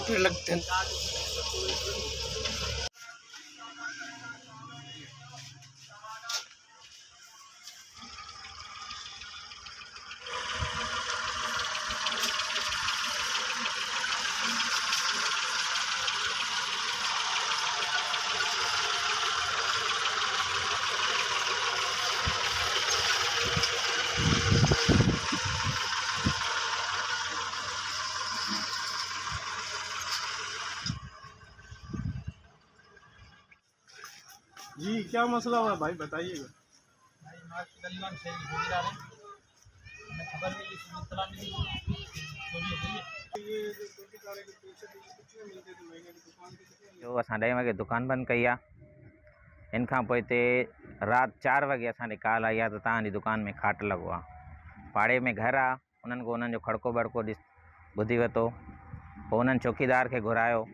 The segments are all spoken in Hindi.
फिर लगते हैं। जी क्या मसला हुआ भाई बताइएगा। भाई हमारे गलीवा में शेर घूम रहा है, हमें खबर मिली, सुबह इत्तला मिली, चोरी हो गई है। ये जो चौकीदार के पैसे कितने मिलते थे महीने की दुकान के कितने जो असां 10 वगे दुकान बंद कई आहे। इन खां पोइ हिते राति 4 वगे असांखे कॉल आई आहे त तव्हांजी दुकान में खाट लॻो आहे। पाड़े में घर आहे, उन्हनि खां उन्हनि जो खड़को बड़को ॿुधी वरितो। पोइ उन्हनि चौकीदार खे घुरायो।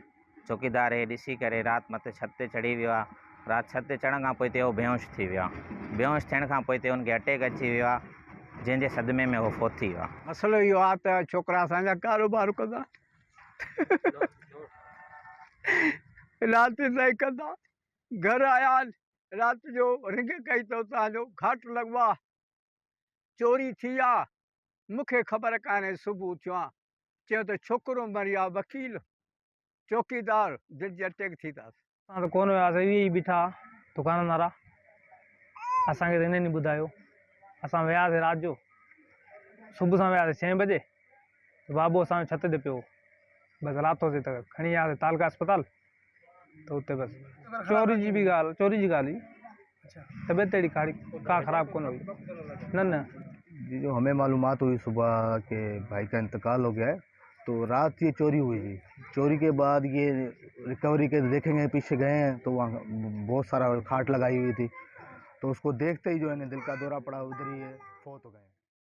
चौकीदार हे ॾिसी करे राति मथे छत ते चढ़ी वियो आहे। राति छत ते चढ़ण खां पोइ हिते उहो बेहोश थी वियो आहे। बेहोश थियण खां पोइ हिते हुनखे अटैक अची वियो आहे, जंहिंजे सदमे में उहो फोत थी वियो आहे। मसलो इहो आहे त छोकिरा असांजा कारोबार कंदा, राति ताईं कंदा। घर आया राति जो रिंग कई त तव्हांजो घाट लॻो आहे, चोरी थी आहे। मूंखे ख़बर कान्हे, सुबुह थियो आहे चयो त छोकिरो मरी आहे। वकील चौकीदार जंहिंजी अटैक थी अथसि। असां त कोन वियासीं, इहे ई बीठा दुकान वारा, असांखे त इन्हनि ॿुधायो। असां वियासीं राति जो, सुबुह सां वियासीं 6 बजे, त बाबू असांजो छत ते पियो। बसि रातोसीं त खणी वियासीं तालका अस्पताल, त उते बसि चोरी जी ॻाल्हि हुई। तबियत अहिड़ी का ख़राब कोन हुई। न जो हमें मालूमात हुई सुबह के भाई का इंतकाल हो गया है, तो रात ये चोरी हुई थी। चोरी के बाद ये रिकवरी के देखेंगे, पीछे गए हैं तो वहाँ बहुत सारा खाट लगाई हुई थी, तो उसको देखते ही जो है दिल का दौरा पड़ा, उधर ही फोत हो गए।